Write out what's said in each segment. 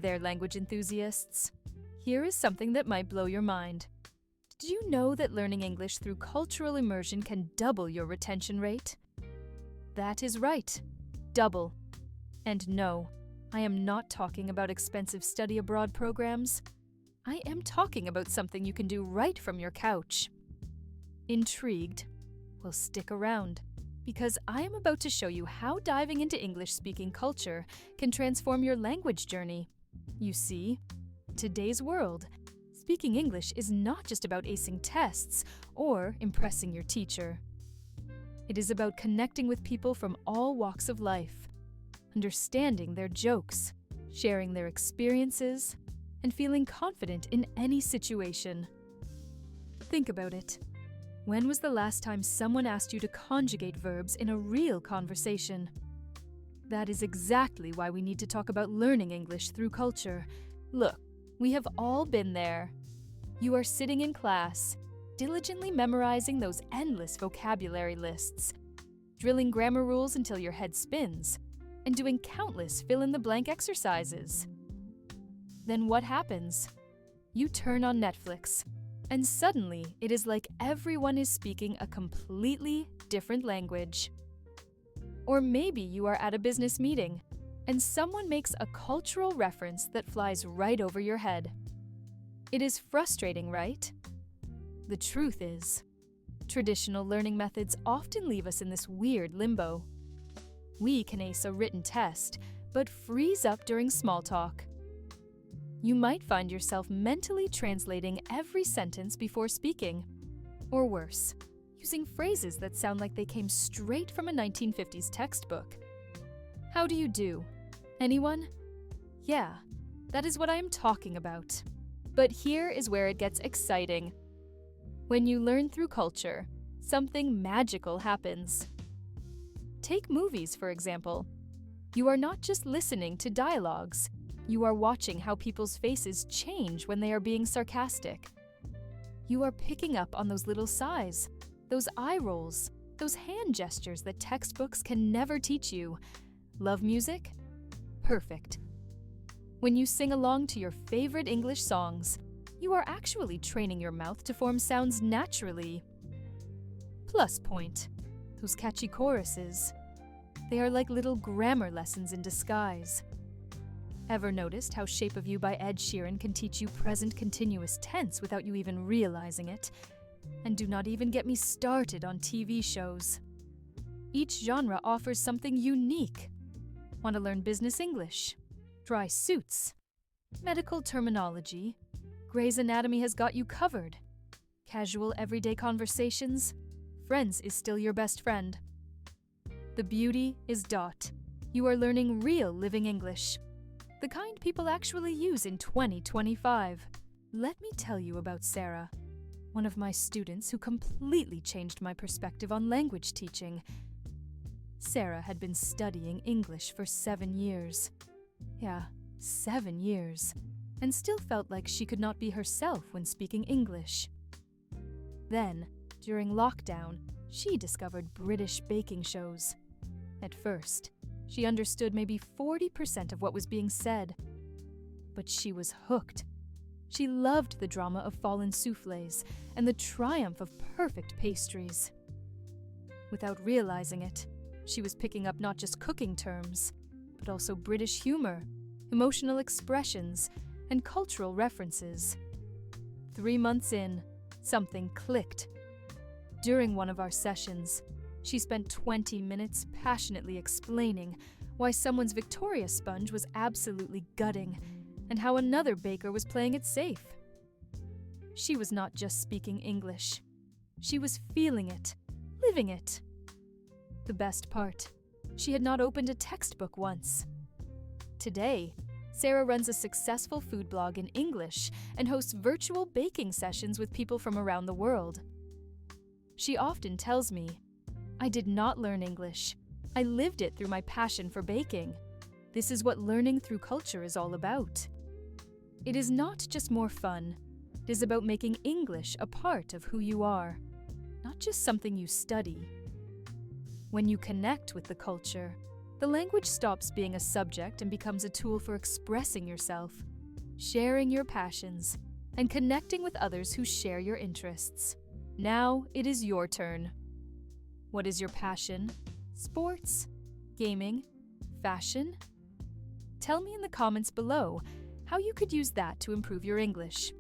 there, language enthusiasts. Here is something that might blow your mind. Did you know that learning English through cultural immersion can double your retention rate? That is right, double. And no, I am not talking about expensive study abroad programs. I am talking about something you can do right from your couch. Intrigued? Well, stick around, because I am about to show you how diving into English-speaking culture can transform your language journey. You see, today's world, speaking English is not just about acing tests or impressing your teacher. It is about connecting with people from all walks of life, understanding their jokes, sharing their experiences, and feeling confident in any situation. Think about it. When was the last time someone asked you to conjugate verbs in a real conversation? That is exactly why we need to talk about learning English through culture. Look, we have all been there. You are sitting in class, diligently memorizing those endless vocabulary lists, drilling grammar rules until your head spins, and doing countless fill-in-the-blank exercises. Then what happens? You turn on Netflix, and suddenly it is like everyone is speaking a completely different language. Or maybe you are at a business meeting, and someone makes a cultural reference that flies right over your head. It is frustrating, right? The truth is, traditional learning methods often leave us in this weird limbo. We can ace a written test, but freeze up during small talk. You might find yourself mentally translating every sentence before speaking. Or worse, using phrases that sound like they came straight from a 1950s textbook. How do you do? Anyone? Yeah, that is what I am talking about. But here is where it gets exciting. When you learn through culture, something magical happens. Take movies, for example. You are not just listening to dialogues. You are watching how people's faces change when they are being sarcastic. You are picking up on those little sighs, those eye rolls, those hand gestures that textbooks can never teach you. Love music? Perfect. When you sing along to your favorite English songs, you are actually training your mouth to form sounds naturally. Plus point, those catchy choruses. They are like little grammar lessons in disguise. Ever noticed how Shape of You by Ed Sheeran can teach you present continuous tense without you even realizing it? And do not even get me started on TV shows. Each genre offers something unique. Want to learn business English? Try Suits. Medical terminology? Grey's Anatomy has got you covered. Casual everyday conversations? Friends is still your best friend. The beauty is Dot. You are learning real living English. The kind people actually use in 2025. Let me tell you about Sarah, one of my students who completely changed my perspective on language teaching. Sarah had been studying English for 7 years. Yeah, 7 years. And still felt like she could not be herself when speaking English. Then, during lockdown, she discovered British baking shows. At first, she understood maybe 40% of what was being said. But she was hooked. She loved the drama of fallen soufflés and the triumph of perfect pastries. Without realizing it, she was picking up not just cooking terms, but also British humor, emotional expressions, and cultural references. 3 months in, something clicked. During one of our sessions, she spent 20 minutes passionately explaining why someone's Victoria sponge was absolutely gutting and how another baker was playing it safe. She was not just speaking English. She was feeling it, living it. The best part, she had not opened a textbook once. Today, Sarah runs a successful food blog in English and hosts virtual baking sessions with people from around the world. She often tells me, "I did not learn English. I lived it through my passion for baking. This is what learning through culture is all about." It is not just more fun. It is about making English a part of who you are, not just something you study. When you connect with the culture, The language stops being a subject and becomes a tool for expressing yourself, sharing your passions, and connecting with others who share your interests. Now it is your turn. What is your passion? Sports? Gaming? Fashion? Tell me in the comments below how you could use that to improve your English.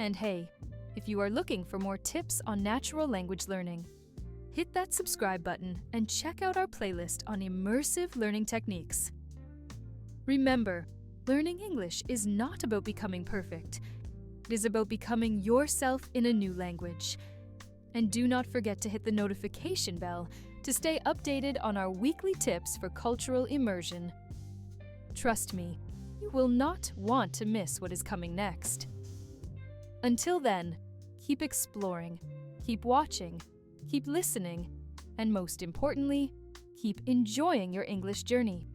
And hey, if you are looking for more tips on natural language learning, hit that subscribe button and check out our playlist on immersive learning techniques. Remember, learning English is not about becoming perfect. It is about becoming yourself in a new language. And do not forget to hit the notification bell to stay updated on our weekly tips for cultural immersion. Trust me, you will not want to miss what is coming next. Until then, keep exploring, keep watching, keep listening, and most importantly, keep enjoying your English journey.